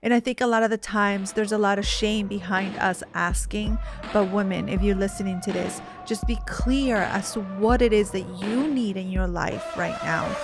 And I think a lot of the times there's a lot of shame behind us asking. But women, if you're listening to this, just be clear as to what it is that you need in your life right now.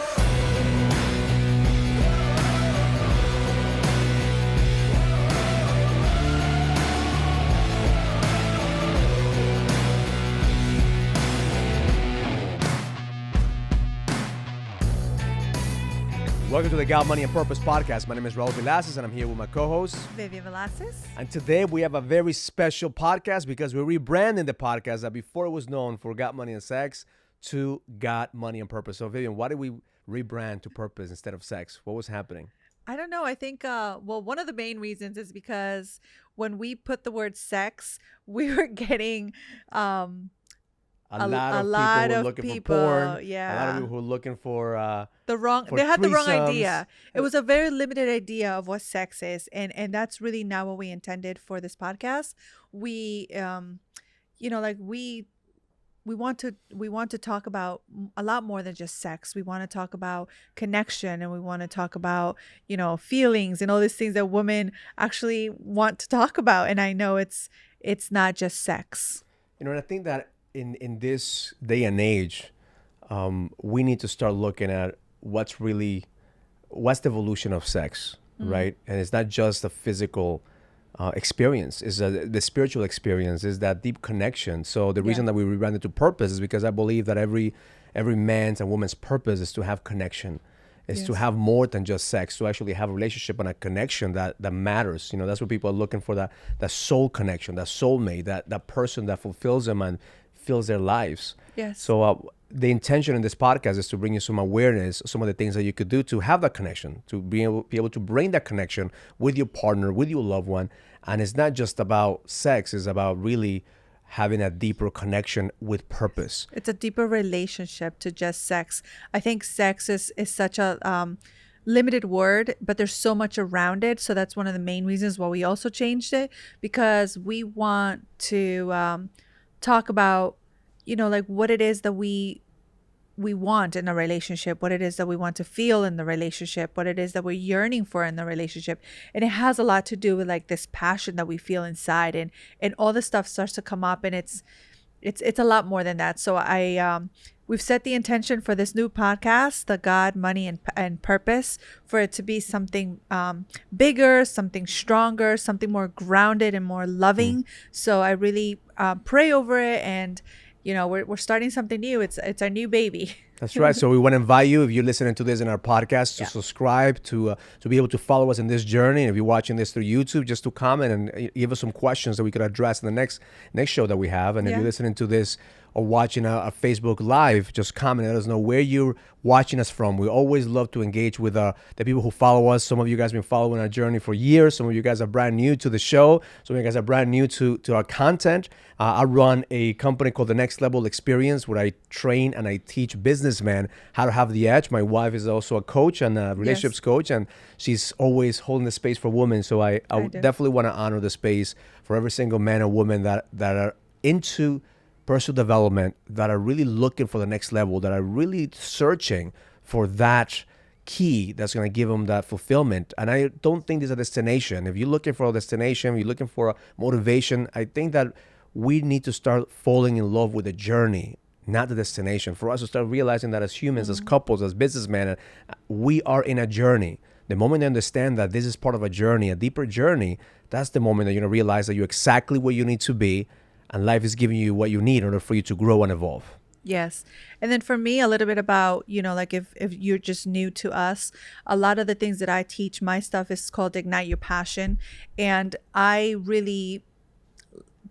Welcome to the Got Money and Purpose podcast. My name is Raul Velasquez, and I'm here with my co-host, Vivian Velasquez. And today we have a very special podcast because we're rebranding the podcast that before it was known for Got Money and Sex to Got Money and Purpose. So, Vivian, why did we rebrand to Purpose instead of Sex? What was happening? I don't know. I think, one of the main reasons is because when we put the word sex, we were getting... A lot of people looking for porn. Yeah. A lot of people who are looking for they had the wrong idea. It was a very limited idea of what sex is, and that's really not what we intended for this podcast. We we want to talk about a lot more than just sex. We want to talk about connection, and we want to talk about, feelings and all these things that women actually want to talk about. And I know it's not just sex. And I think that in this day and age, we need to start looking at what's the evolution of sex, right? And it's not just a physical experience. It's the spiritual experience, is that deep connection. So the reason that we rebranded to Purpose is because I believe that every man's and woman's purpose is to have connection. Is to have more than just sex, to actually have a relationship and a connection that matters. That's what people are looking for, that soul connection, that soulmate, that person that fulfills them and fills their lives. Yes. So the intention in this podcast is to bring you some awareness, some of the things that you could do to have that connection, to be able to bring that connection with your partner, with your loved one. And it's not just about sex, it's about really having a deeper connection with purpose. It's a deeper relationship to just sex. I think sex is such a limited word, but there's so much around it. So that's one of the main reasons why we also changed it, because we want to talk about, what it is that we want in a relationship, what it is that we want to feel in the relationship, what it is that we're yearning for in the relationship. And it has a lot to do with this passion that we feel inside, and all this stuff starts to come up, and it's a lot more than that. So we've set the intention for this new podcast, the God, Money, and Purpose, for it to be something bigger, something stronger, something more grounded and more loving. So I really pray over it, and we're starting something new. It's our new baby. That's right. So we want to invite you, if you're listening to this in our podcast, to subscribe, to be able to follow us in this journey. And if you're watching this through YouTube, just to comment and give us some questions that we could address in the next show that we have. And if you're listening to this or watching a Facebook Live, just comment, let us know where you're watching us from. We always love to engage with the people who follow us. Some of you guys have been following our journey for years. Some of you guys are brand new to the show. Some of you guys are brand new to our content. I run a company called The Next Level Experience, where I train and I teach businessmen how to have the edge. My wife is also a coach and a relationships coach, and she's always holding the space for women. So I definitely want to honor the space for every single man or woman that are into personal development, that are really looking for the next level, that are really searching for that key that's going to give them that fulfillment. And I don't think there's a destination. If you're looking for a destination, if you're looking for a motivation, I think that we need to start falling in love with the journey, not the destination. For us to start realizing that as humans, as couples, as businessmen, we are in a journey. The moment you understand that this is part of a journey, a deeper journey, that's the moment that you're going to realize that you're exactly where you need to be, and life is giving you what you need in order for you to grow and evolve. Yes. And then for me, a little bit about, if you're just new to us, a lot of the things that I teach, my stuff is called Ignite Your Passion. And I really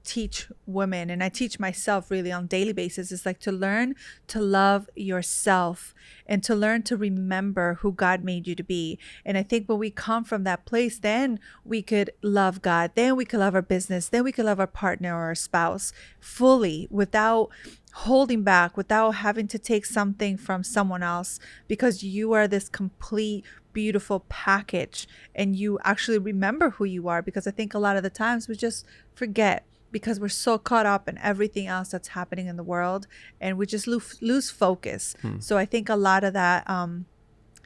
teach women, and I teach myself really on a daily basis, is to learn to love yourself and to learn to remember who God made you to be. And I think when we come from that place, then we could love God, then we could love our business, then we could love our partner or our spouse fully, without holding back, without having to take something from someone else, because you are this complete, beautiful package, and you actually remember who you are. Because I think a lot of the times we just forget, because we're so caught up in everything else that's happening in the world, and we just lose focus. So I think a lot of that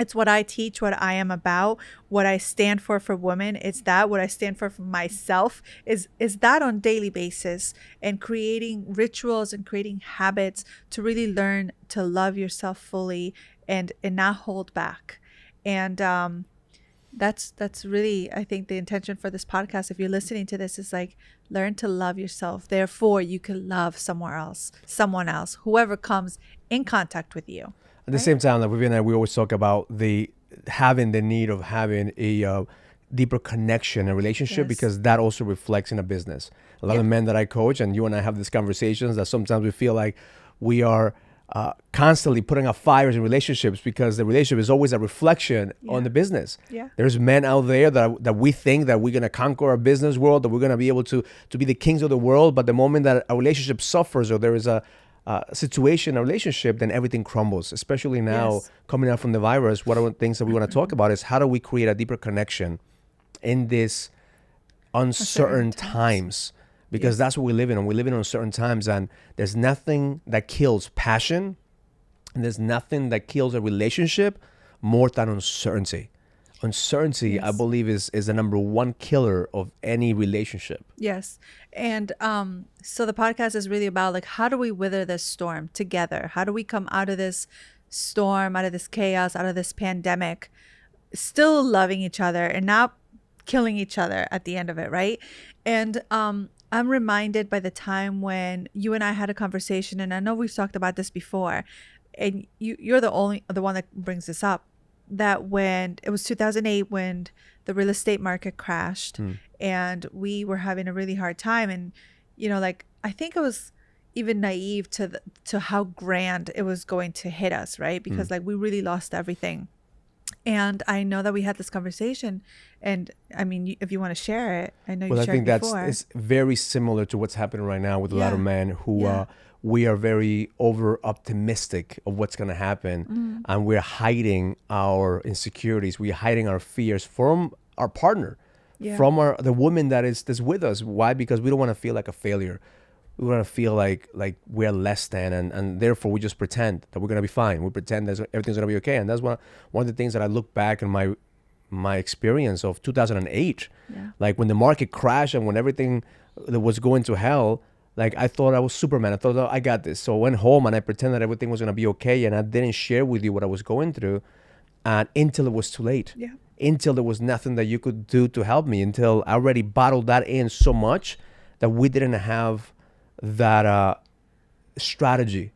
It's what I teach, what I am about, what I stand for women. It's that what I stand for myself is that on daily basis, and creating rituals and creating habits to really learn to love yourself fully and not hold back. And that's really, I think, the intention for this podcast. If you're listening to this, is like, learn to love yourself. Therefore, you can love someone else, whoever comes in contact with you. At the same time, like Vivian and I, we always talk about having the need of having a deeper connection and relationship, Yes. because that also reflects in a business. A lot of men that I coach, and you and I have these conversations, that sometimes we feel like we are constantly putting out fires in relationships, because the relationship is always a reflection on the business. Yeah. There's men out there that we think that we're going to conquer our business world, that we're going to be able to be the kings of the world. But the moment that a relationship suffers, or there is a situation, a relationship, then everything crumbles. Especially now, Yes. coming out from the virus, one of the things that we want to talk about is how do we create a deeper connection in this uncertain times, because that's what we live in. And we live in uncertain times, and there's nothing that kills passion, and there's nothing that kills a relationship more than uncertainty. Uncertainty, I believe, is the number one killer of any relationship. Yes. And so the podcast is really about, like, how do we weather this storm together? How do we come out of this storm, out of this chaos, out of this pandemic, still loving each other and not killing each other at the end of it, right? And I'm reminded by the time when you and I had a conversation, and I know we've talked about this before, and you're the one that brings this up, that when it was 2008, when the real estate market crashed, and we were having a really hard time, and like, I think it was even naive to how grand it was going to hit us, right? Because like, we really lost everything. And I know that we had this conversation, and I mean, if you want to share it, I know you shared it before. It's very similar to what's happening right now with a lot of men who we are very over optimistic of what's going to happen, and we're hiding our insecurities, we're hiding our fears from our partner, from the woman that's with us. Why? Because we don't want to feel like a failure. We want to feel like we're less than, and therefore we just pretend that we're going to be fine. We pretend that everything's going to be okay. And that's one of the things that I look back in my experience of 2008, like when the market crashed and when everything that was going to hell. Like, I thought I was Superman. I thought, oh, I got this. So I went home and I pretended that everything was going to be okay, and I didn't share with you what I was going through, and until it was too late. Yeah. Until there was nothing that you could do to help me, until I already bottled that in so much that we didn't have that strategy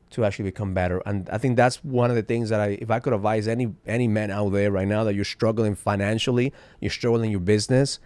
to actually become better. And I think that's one of the things that if I could advise any man out there right now, that you're struggling financially, you're struggling in your business,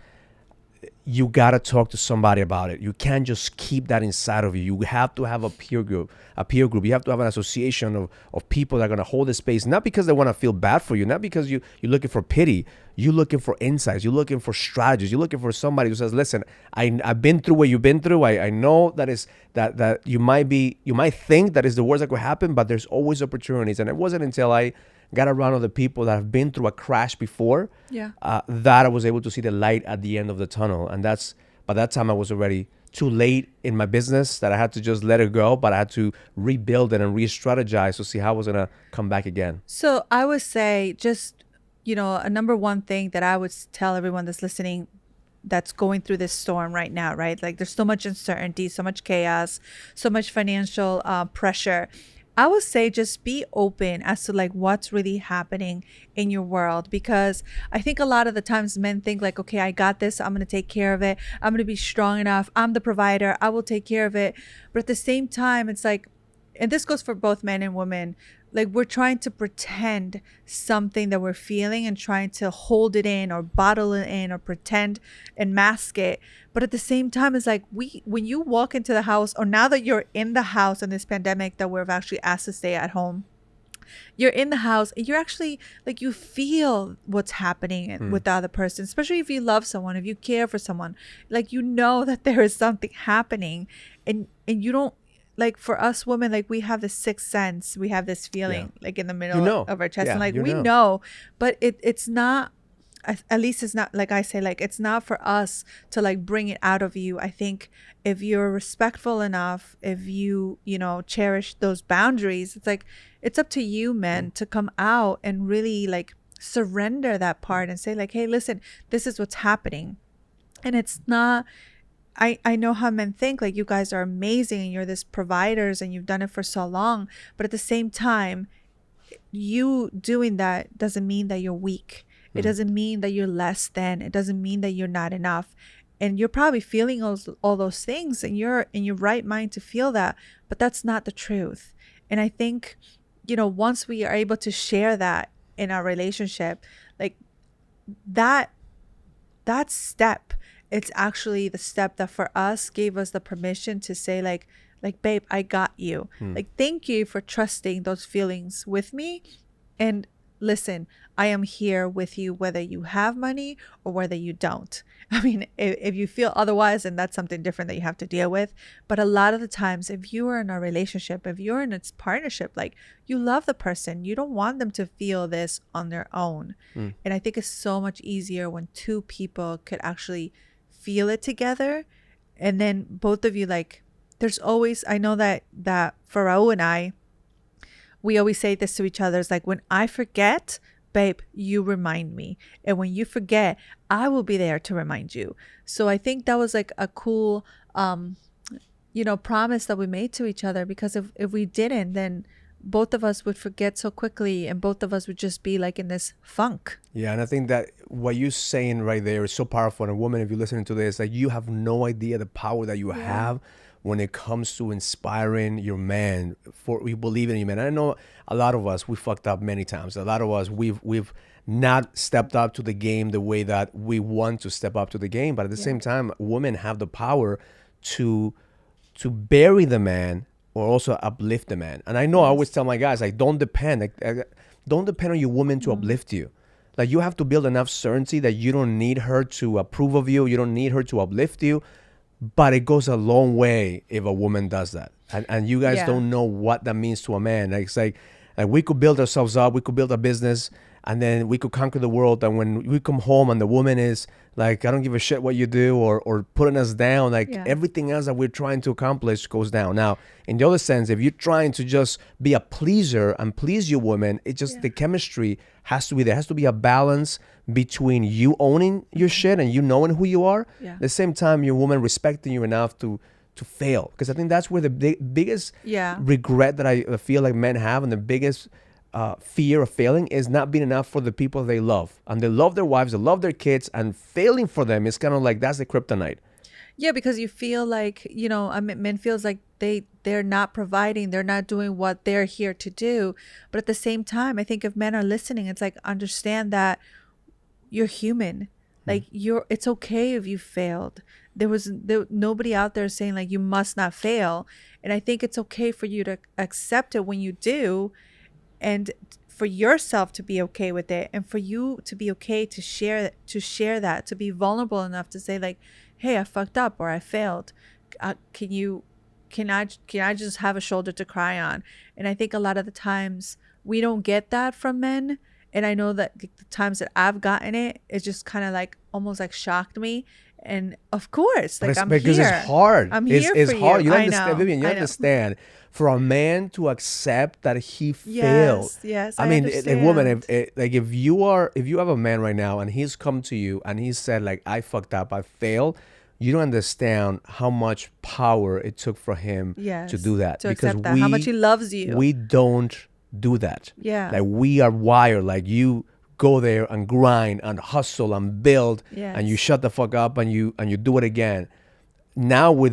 you got to talk to somebody about it. You can't just keep that inside of you. You have to have a peer group. You have to have an association of people that are going to hold the space, not because they want to feel bad for you, not because you're looking for pity. You're looking for insights. You're looking for strategies. You're looking for somebody who says, listen, I've been through what you've been through. I know that you might think that is the worst that could happen, but there's always opportunities. And it wasn't until I got around other people that have been through a crash before that I was able to see the light at the end of the tunnel. And by that time I was already too late in my business, that I had to just let it go, but I had to rebuild it and re-strategize to see how I was going to come back again. So I would say, just, a number one thing that I would tell everyone that's listening, that's going through this storm right now, right? Like, there's so much uncertainty, so much chaos, so much financial pressure. I would say just be open as to like what's really happening in your world, because I think a lot of the times men think like, okay, I got this, I'm going to take care of it, I'm going to be strong enough, I'm the provider, I will take care of it. But at the same time, it's like, and this goes for both men and women, like, we're trying to pretend something that we're feeling and trying to hold it in or bottle it in or pretend and mask it. But at the same time, it's like, when you walk into the house, or now that you're in the house in this pandemic that we're actually asked to stay at home, you're in the house and you're actually like, you feel what's happening with the other person, especially if you love someone, if you care for someone, like, that there is something happening, and you don't, like, for us women, like, we have this sixth sense, we have this feeling like in the middle of our chest, and like, we know, but it's not, at least it's not, like I say, like it's not for us to like bring it out of you. I think if you're respectful enough, if you, you know, cherish those boundaries, it's like, it's up to you, men, to come out and really like surrender that part and say like, hey, listen, this is what's happening. And it's not, I know how men think like you guys are amazing and you're this providers and you've done it for so long, but at the same time, you doing that doesn't mean that you're weak. It doesn't mean that you're less than. It doesn't mean that you're not enough. And you're probably feeling all those things, and you're in your right mind to feel that, but that's not the truth. And I think, you know, once we are able to share that in our relationship, like that step, it's actually the step that for us gave us the permission to say like babe, I got you. Like, thank you for trusting those feelings with me. And listen, I am here with you whether you have money or whether you don't. I mean, if you feel otherwise, then that's something different that you have to deal with. But a lot of the times, if you are in a relationship, if you're in a partnership, like you love the person, you don't want them to feel this on their own. And I think it's so much easier when two people could actually feel it together. And then both of you, like, there's always, I know that for Raul and I, we always say this to each other. It's like, when I forget, babe, you remind me. And when you forget, I will be there to remind you. So I think that was like a cool, you know, promise that we made to each other, because if we didn't, then both of us would forget so quickly and both of us would just be like in this funk. Yeah, and I think that what you're saying right there is so powerful. And a woman, if you're listening to this, like, you have no idea the power that you have when it comes to inspiring your man, for we believe in you, man. I know a lot of us, we fucked up many times. A lot of us, we've not stepped up to the game the way that we want to step up to the game. But at the same time, women have the power to bury the man or also uplift the man. And I know I always tell my guys, like, don't depend on your woman to uplift you. Like, you have to build enough certainty that you don't need her to approve of you. You don't need her to uplift you. But it goes a long way if a woman does that. And you guys don't know what that means to a man. Like, it's like we could build ourselves up, we could build a business, and then we could conquer the world. And when we come home and the woman is like, I don't give a shit what you do, or putting us down, like everything else that we're trying to accomplish goes down. Now, in the other sense, if you're trying to just be a pleaser and please your woman, it just, the chemistry has to be there. Has to be a balance between you owning your shit and you knowing who you are. At the same time, your woman respecting you enough to fail. Because I think that's where the biggest regret that I feel like men have, and the biggest fear of failing, is not being enough for the people they love. And they love their wives, they love their kids, and failing for them is kind of like, that's the kryptonite. Yeah, because you feel like, you know, I mean, men feels like they're not providing, they're not doing what they're here to do. But at the same time, I think if men are listening, it's like, understand that you're human. Like, it's okay if you failed. There nobody out there saying like you must not fail. And I think it's okay for you to accept it when you do, and for yourself to be okay with it, and for you to be okay to share that, to be vulnerable enough to say like, hey, I fucked up or I failed. Can I just have a shoulder to cry on? And I think a lot of the times we don't get that from men. And I know that the times that I've gotten it, it just kind of like almost like shocked me. And of course, like, I'm because here. It's hard. I'm here it's for hard. you. You I understand, know. Vivian, you I know. understand, for a man to accept that he failed. Yes. I mean, understand. a woman, if you have a man right now and he's come to you and he said like, I fucked up, I failed, you don't understand how much power it took for him to do that. To because accept that, how much he loves you. We don't do that. Yeah. Like, we are wired, like, you go there and grind and hustle and build, and you shut the fuck up and you do it again. Now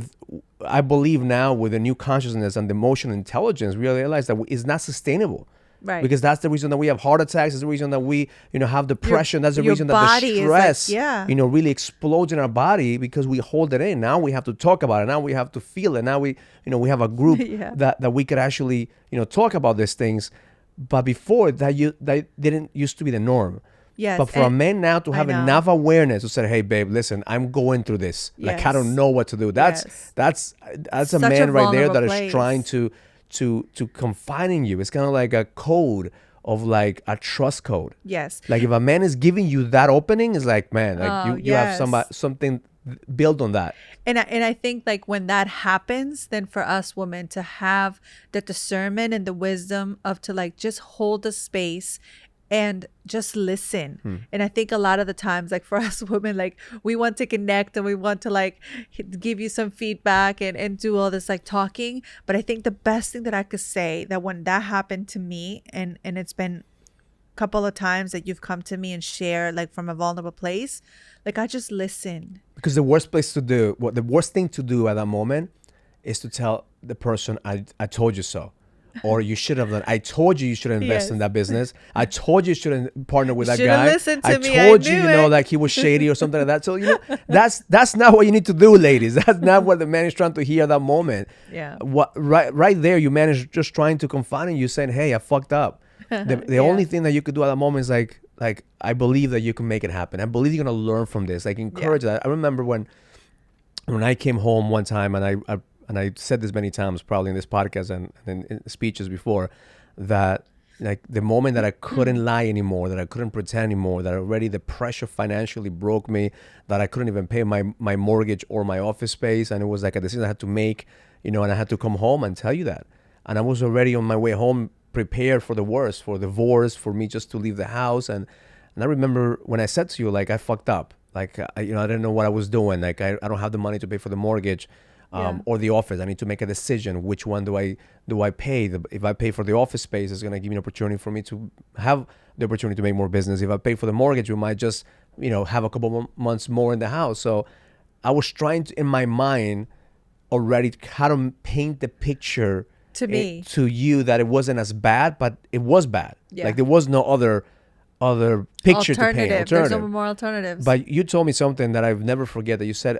I believe now with the new consciousness and the emotional intelligence, we realize that it's not sustainable. Right. Because that's the reason that we have heart attacks. That's the reason that we, have depression. That's the reason that the stress, really explodes in our body, because we hold it in. Now we have to talk about it. Now we have to feel it. Now we have a group that we could actually, talk about these things. But before that didn't used to be the norm. Yes. But for a man now to have enough awareness to say, hey, babe, listen, I'm going through this. Yes. Like, I don't know what to do. That's a man right there that is trying to confine in you. It's kind of like a code of like a trust code. Yes. Like if a man is giving you that opening, it's like, man, like Oh, you have yes. something built on that. And I think like when that happens, then for us women to have the discernment and the wisdom of to like just hold the space and just listen. And I think a lot of the times, like for us women, like we want to connect and we want to like give you some feedback and do all this like talking. But I think the best thing that I could say that when that happened to me, and it's been couple of times that you've come to me and share like from a vulnerable place, like I just listen. Because the worst thing to do at that moment is to tell the person, I told you so. Or you should have done. I told you should invest in that business. I told you shouldn't partner with that Should have guy. listened to I me. told I you, knew know, it. like he was shady or something like that. So that's not what you need to do, ladies. That's not what the man is trying to hear at that moment. Yeah. Right there, you man is just trying to confide in you, saying, "Hey, I fucked up." The only thing that you could do at that moment is like I believe that you can make it happen. I believe you're gonna learn from this. Like encourage that. I remember when I came home one time, and I said this many times, probably in this podcast and in speeches before, that like the moment that I couldn't lie anymore, that I couldn't pretend anymore, that already the pressure financially broke me, that I couldn't even pay my mortgage or my office space, and it was like a decision I had to make, and I had to come home and tell you that. And I was already on my way home, prepared for the worst, for divorce, for me just to leave the house. And I remember when I said to you, like, I fucked up. Like, I didn't know what I was doing. Like, I don't have the money to pay for the mortgage or the office. I need to make a decision. Which one do I pay? If I pay for the office space, it's going to give me an opportunity for me to have the opportunity to make more business. If I pay for the mortgage, we might just, have a couple months more in the house. So I was trying to, in my mind, already how to paint the picture To me. to you that it wasn't as bad, but it was bad. Yeah. Like there was no other picture to paint. There's no more alternatives. But you told me something that I've never forget, that you said,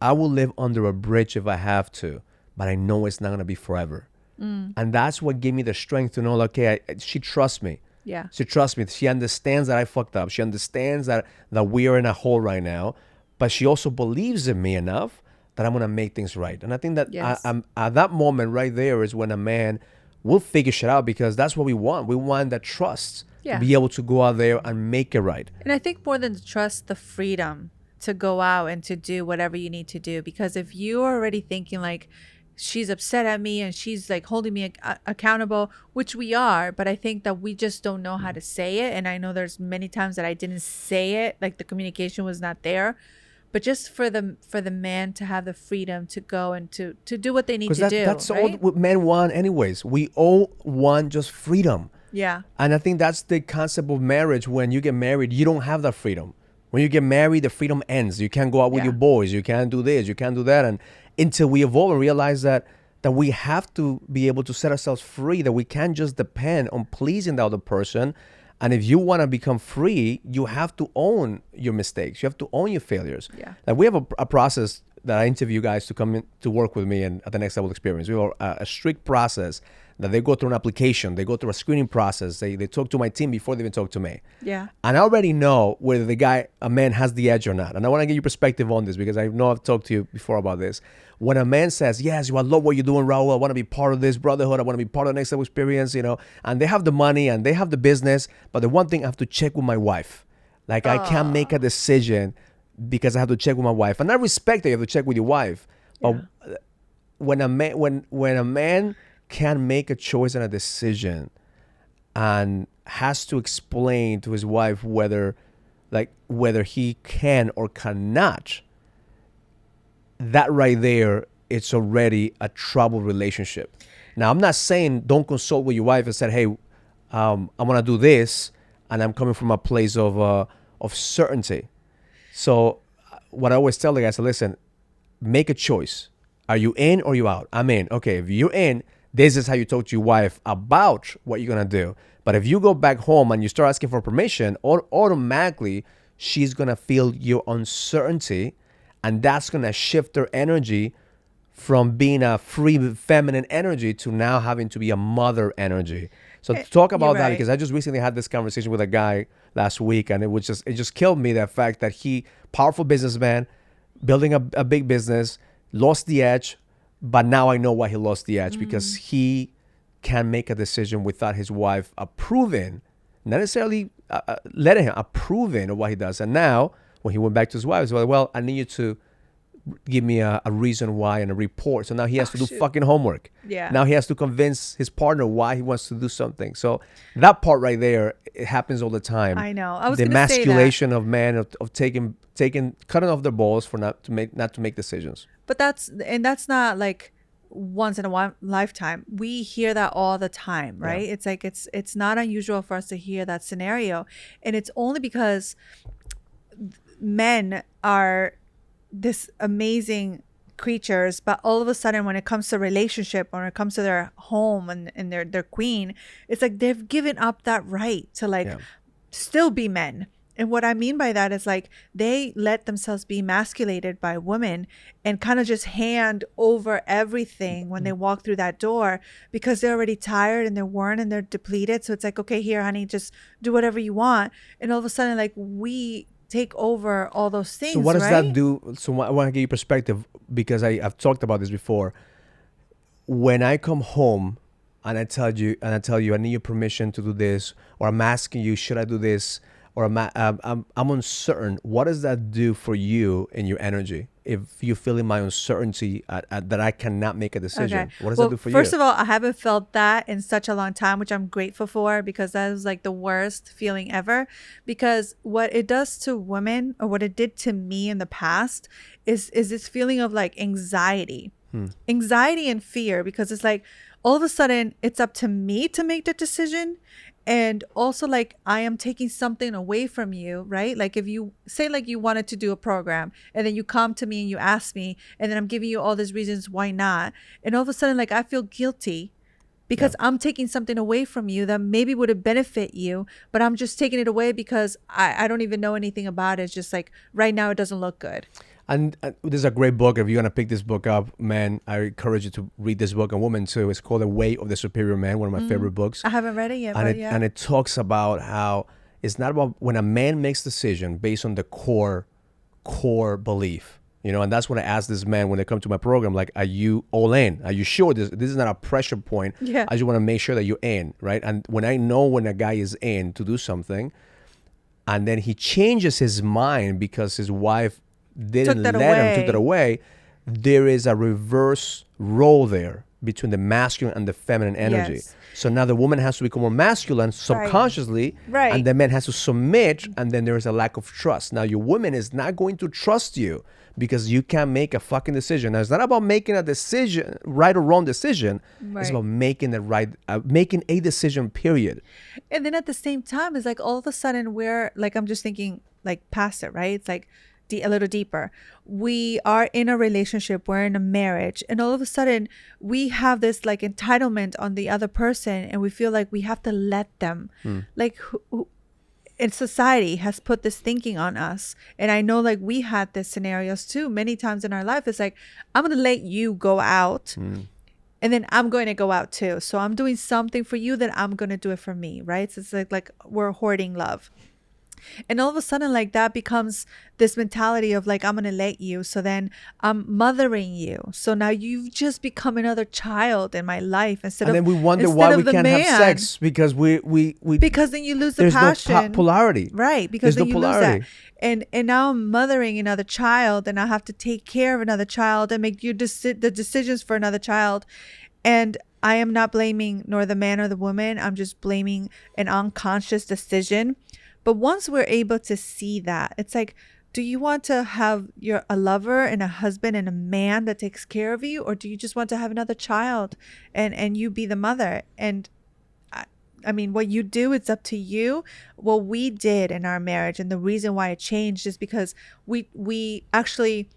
I will live under a bridge if I have to, but I know it's not going to be forever. And that's what gave me the strength to know, like, okay, she trusts me. Yeah. She trusts me. She understands that I fucked up. She understands that we are in a hole right now, but she also believes in me enough that I'm going to make things right. And I think that I'm at that moment right there is when a man will figure shit out, because that's what we want. We want that trust to be able to go out there and make it right. And I think more than the trust, the freedom to go out and to do whatever you need to do. Because if you are already thinking like, she's upset at me and she's like holding me accountable, which we are, but I think that we just don't know how to say it. And I know there's many times that I didn't say it, like the communication was not there. But just for the man to have the freedom to go and to do what they need to do. That's right? all what men want anyways. We all want just freedom. Yeah. And I think that's the concept of marriage. When you get married, you don't have that freedom. When you get married, the freedom ends. You can't go out with your boys. You can't do this. You can't do that. And until we evolve and realize that we have to be able to set ourselves free, that we can't just depend on pleasing the other person. And if you want to become free, you have to own your mistakes. You have to own your failures. Yeah. Like we have a process that I interview guys to come in to work with me and at the Next Level Experience. We have a strict process that they go through an application. They go through a screening process. They talk to my team before they even talk to me. Yeah. And I already know whether a man has the edge or not. And I want to get your perspective on this, because I know I've talked to you before about this. When a man says, yes, I love what you're doing, Raul, I want to be part of this brotherhood, I want to be part of the Next Level Experience, and they have the money and they have the business, but the one thing I have to check with my wife. Like I can't make a decision because I have to check with my wife. And I respect that you have to check with your wife. But when a man can make a choice and a decision and has to explain to his wife whether he can or cannot, that right there, it's already a troubled relationship. Now, I'm not saying don't consult with your wife and say, hey, I'm going to do this, and I'm coming from a place of certainty. So what I always tell the guys, I say, listen, make a choice. Are you in or you out? I'm in. Okay, if you're in, this is how you talk to your wife about what you're going to do. But if you go back home and you start asking for permission, automatically she's going to feel your uncertainty, and that's going to shift her energy from being a free feminine energy to now having to be a mother energy. So talk about that, because I just recently had this conversation with a guy last week, and it just killed me, that fact that powerful businessman, building a big business, lost the edge, but now I know why he lost the edge, because he can't make a decision without his wife approving, not necessarily letting him approving of what he does. And now, when he went back to his wife, he's like, well, I need you to give me a reason why and a report. So now he has to do fucking homework. Yeah. Now he has to convince his partner why he wants to do something. So that part right there, it happens all the time. I know. I was the gonna say that. emasculation of men of taking cutting off their balls for not to make decisions. But that's not like once in a lifetime. We hear that all the time, right? Yeah. It's like it's not unusual for us to hear that scenario, and it's only because men are this amazing creatures, but all of a sudden when it comes to relationship, when it comes to their home and their queen, it's like they've given up that right to like still be men. And what I mean by that is like they let themselves be emasculated by women and kind of just hand over everything when they walk through that door, because they're already tired and they're worn and they're depleted. So it's like, okay, here, honey, just do whatever you want. And all of a sudden, like, we take over all those things. So what does right? that do? So I want to get your perspective, because I've talked about this before. When I come home and I tell you I need your permission to do this, or I'm asking you, should I do this, or I'm uncertain, what does that do for you in your energy? If you're feeling my uncertainty that I cannot make a decision, Okay. what does that do for you? First of all, I haven't felt that in such a long time, which I'm grateful for, because that was like the worst feeling ever. Because what it does to women, or what it did to me in the past, is this feeling of like anxiety and fear, because it's like all of a sudden it's up to me to make the decision. And also, like, I am taking something away from you, right? Like, if you say, like, you wanted to do a program, and then you come to me and you ask me, and then I'm giving you all these reasons why not. And all of a sudden, like, I feel guilty because I'm taking something away from you that maybe would have benefit you, but I'm just taking it away because I don't even know anything about it. It's just like, right now, it doesn't look good. And this is a great book. If you're going to pick this book up, man, I encourage you to read this book, and women too. It's called The Way of the Superior Man, one of my favorite books. I haven't read it yet, And it talks about how it's not about when a man makes decision based on the core belief. You know, and that's when I ask this man when they come to my program, like, are you all in? Are you sure this is not a pressure point? Yeah. I just want to make sure that you're in, right? And when I know when a guy is in to do something, and then he changes his mind because his wife didn't let him, took that away, there is a reverse role there between the masculine and the feminine energy. Yes. So now the woman has to become more masculine subconsciously, Right. and the man has to submit, and then there is a lack of trust. Now your woman is not going to trust you because you can't make a fucking decision. Now it's not about making a decision, right or wrong decision. Right. It's about making the right, making a decision, period. And then at the same time, it's like all of a sudden we're like, I'm just thinking like past it, right? It's like a little deeper. We are in a relationship, we're in a marriage, and all of a sudden we have this like entitlement on the other person, and we feel like we have to let them. Like who in society has put this thinking on us. And I know like we had this scenarios too many times in our life. It's like, I'm going to let you go out. And then I'm going to go out too. So I'm doing something for you, then I'm going to do it for me, right? So it's like we're hoarding love. And all of a sudden, like, that becomes this mentality of like, I'm going to let you. So then I'm mothering you. So now you've just become another child in my life instead of. And then we wonder why we can't have sex, because we because then you lose the there's passion. no polarity. Right. Because There's then no you polarity. lose that. And now I'm mothering another child, and I have to take care of another child and make the decisions for another child. And I am not blaming nor the man or the woman. I'm just blaming an unconscious decision. But once we're able to see that, it's like, do you want to have a lover and a husband and a man that takes care of you? Or do you just want to have another child and you be the mother? And I mean, what you do, it's up to you. What we did in our marriage, and the reason why it changed, is because we actually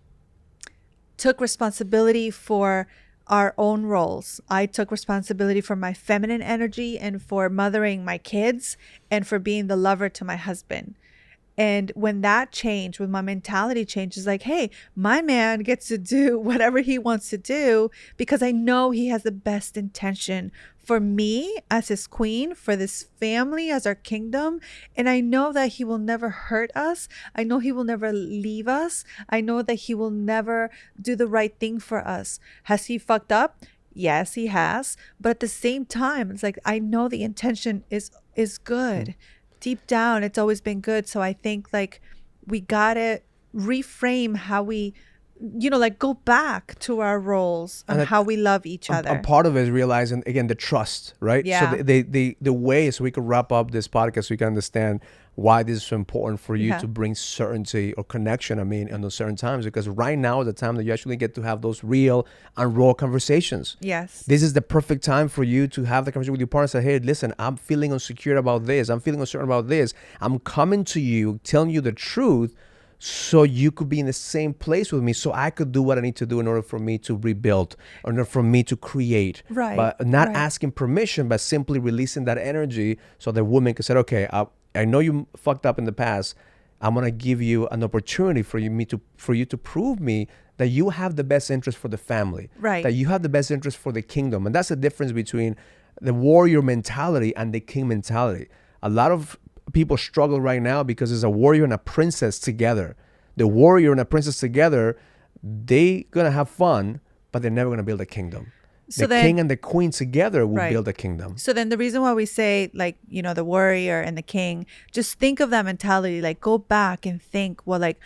took responsibility for our own roles. I took responsibility for my feminine energy and for mothering my kids and for being the lover to my husband. And when that changed, when my mentality changed, it's like, hey, my man gets to do whatever he wants to do because I know he has the best intention for me as his queen, for this family as our kingdom. And I know that he will never hurt us. I know he will never leave us. I know that he will never do the right thing for us. Has he fucked up? Yes, he has. But at the same time, it's like, I know the intention is good. Deep down, it's always been good. So I think like we gotta reframe how we, like go back to our roles and And how we love each a other. part of it is realizing again the trust, right? So Yeah. the way, so we could wrap up this podcast so you can understand why this is so important for you Yeah. to bring certainty or connection, I mean, in those certain times, because right now is the time that you actually get to have those real and raw conversations. Yes. This is the perfect time for you to have the conversation with your partner. Say, hey, listen, I'm feeling insecure about this. I'm feeling uncertain about this. I'm coming to you, telling you the truth, so you could be in the same place with me, so I could do what I need to do in order for me to rebuild, or in order for me to create. Right. But not Right. asking permission, but simply releasing that energy, so the woman could say, okay, I know you fucked up in the past. I'm gonna give you an opportunity for you to prove me that you have the best interest for the family, Right. that you have the best interest for the kingdom. And that's the difference between the warrior mentality and the king mentality. A lot of people struggle right now because there's a warrior and a princess together. The warrior and a princess together, they gonna have fun, but they're never gonna build a kingdom. So the then- king and the queen together will Right. build a kingdom. So then the reason why we say like, the warrior and the king, just think of that mentality, like go back and think, well, like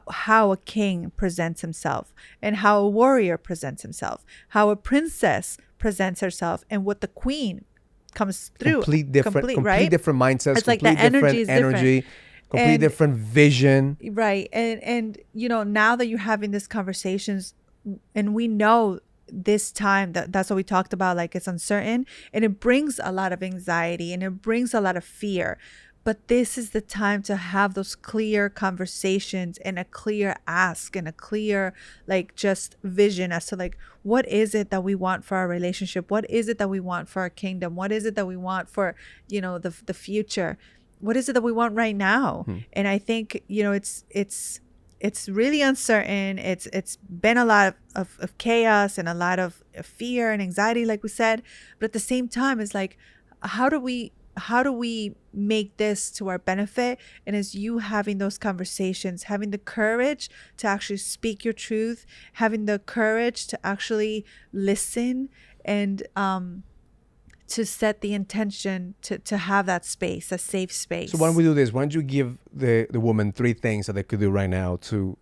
how a king presents himself and how a warrior presents himself, how a princess presents herself, and what the queen comes through. Complete different right? different mindsets, It's like the complete different energy is different. energy, complete And- different vision. Right. And now that you're having these conversations, and we know this time that's what we talked about, like it's uncertain and it brings a lot of anxiety and it brings a lot of fear. But this is the time to have those clear conversations and a clear ask and a clear like just vision as to like, what is it that we want for our relationship? What is it that we want for our kingdom? What is it that we want for, the future? What is it that we want right now? And I think, it's really uncertain. It's been a lot of chaos and a lot of fear and anxiety, like we said. But at the same time, it's like, how do we make this to our benefit? And as you having those conversations, having the courage to actually speak your truth, having the courage to actually listen, and to set the intention to have that space, a safe space. So why don't we do this? Why don't you give the woman 3 things that they could do right now to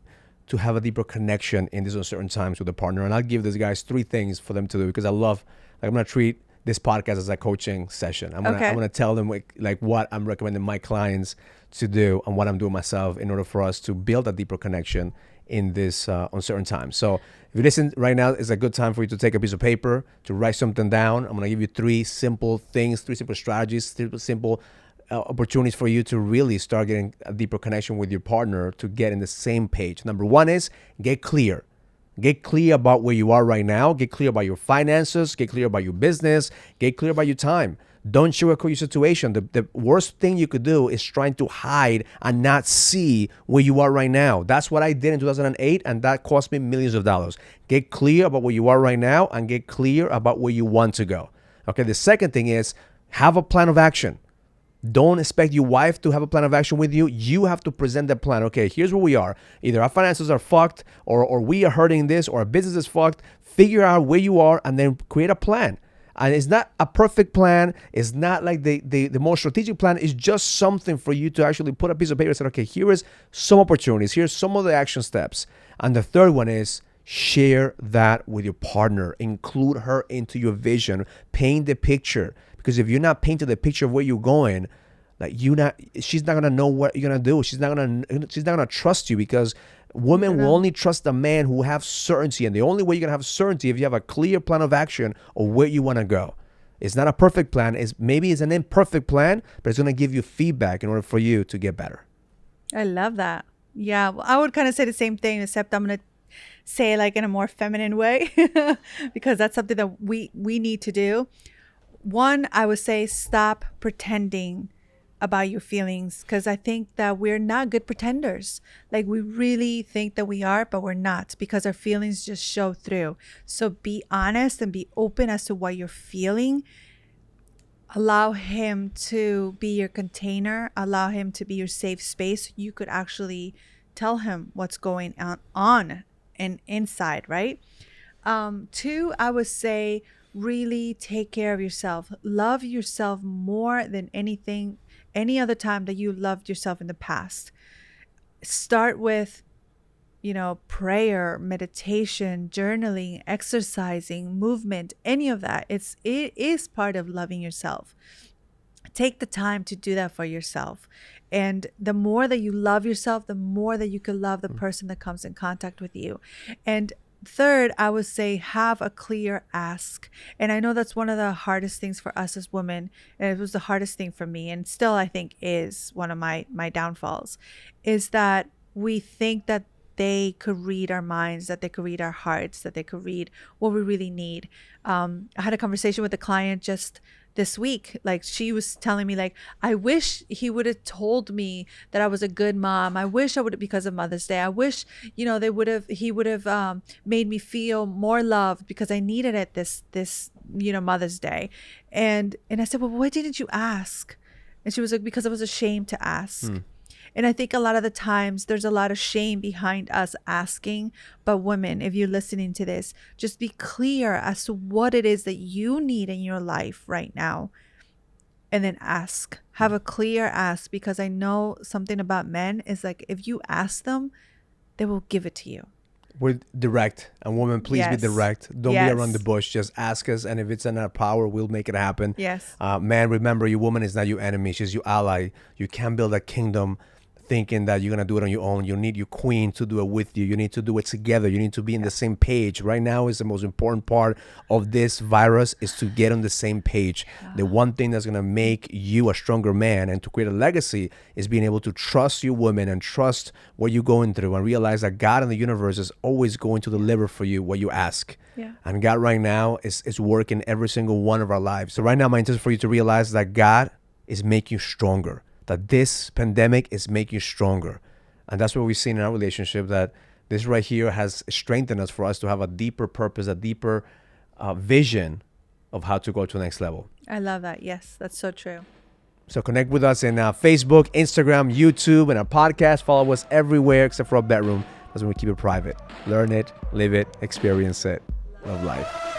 have a deeper connection in these uncertain times with a partner? And I'll give these guys 3 things for them to do, because I love, like, I'm gonna treat this podcast as a coaching session. I'm gonna tell them like what I'm recommending my clients to do and what I'm doing myself in order for us to build a deeper connection in this uncertain time. So if you listen right now, it's a good time for you to take a piece of paper, to write something down. I'm gonna give you 3 simple things, 3 simple strategies, 3 simple opportunities for you to really start getting a deeper connection with your partner, to get in the same page. Number 1 is get clear. Get clear about where you are right now. Get clear about your finances. Get clear about your business. Get clear about your time. Don't sugarcoat your situation. The worst thing you could do is trying to hide and not see where you are right now. That's what I did in 2008, and that cost me millions of dollars. Get clear about where you are right now and get clear about where you want to go. Okay, the second thing is have a plan of action. Don't expect your wife to have a plan of action with you. You have to present the plan. Okay, here's where we are. Either our finances are fucked, or we are hurting this, or our business is fucked. Figure out where you are and then create a plan. And it's not a perfect plan. It's not like the most strategic plan. It's just something for you to actually put a piece of paper and say, okay, here is some opportunities. Here's some of the action steps. And the third one is share that with your partner. Include her into your vision. Paint the picture. Because if you're not painting the picture of where you're going, she's not gonna know what you're gonna do. She's not gonna trust you, because women will only trust a man who have certainty, and the only way you're gonna have certainty if you have a clear plan of action of where you want to go. It's not a perfect plan. Maybe it's an imperfect plan, but it's gonna give you feedback in order for you to get better. I love that. Yeah, well, I would kind of say the same thing, except I'm gonna say it like in a more feminine way because that's something that we need to do. 1, I would say stop pretending about your feelings, because I think that we're not good pretenders. Like, we really think that we are, but we're not, because our feelings just show through. So be honest and be open as to what you're feeling. Allow him to be your container. Allow him to be your safe space. You could actually tell him what's going on and inside, right? 2, I would say really take care of yourself. Love yourself more than anything, any other time that you loved yourself in the past. Start with, prayer, meditation, journaling, exercising, movement, any of that. It is part of loving yourself. Take the time to do that for yourself. And the more that you love yourself, the more that you can love the person that comes in contact with you. And third, I would say have a clear ask. And I know that's one of the hardest things for us as women. And it was the hardest thing for me. And still, I think is one of my downfalls, is that we think that they could read our minds, that they could read our hearts, that they could read what we really need. I had a conversation with a client just this week. Like, she was telling me, like, I wish he would have told me that I was a good mom. I wish I would have, because of Mother's Day. I wish, he would have made me feel more loved because I needed it this Mother's Day. And I said, well, why didn't you ask? And she was like, because I was ashamed to ask. And I think a lot of the times there's a lot of shame behind us asking. But women, if you're listening to this, just be clear as to what it is that you need in your life right now. And then ask. Have a clear ask, because I know something about men is like, if you ask them, they will give it to you. We're direct. And women, please be direct. Don't be around the bush. Just ask us. And if it's in our power, we'll make it happen. Yes. Man, remember, your woman is not your enemy. She's your ally. You can't build a kingdom thinking that you're going to do it on your own. You need your queen to do it with you. You need to do it together. You need to be in the same page. Right now is the most important part of this virus, is to get on the same page. The one thing that's going to make you a stronger man and to create a legacy is being able to trust your woman and trust what you're going through, and realize that God in the universe is always going to deliver for you what you ask. Yeah. And God right now is working every single one of our lives. So right now, my intent is for you to realize that God is making you stronger, that this pandemic is making you stronger. And that's what we've seen in our relationship, that this right here has strengthened us for us to have a deeper purpose, a deeper vision of how to go to the next level. I love that. Yes, that's so true. So connect with us in Facebook, Instagram, YouTube, and our podcast. Follow us everywhere except for our bedroom. That's when we keep it private. Learn it, live it, experience it. Love life.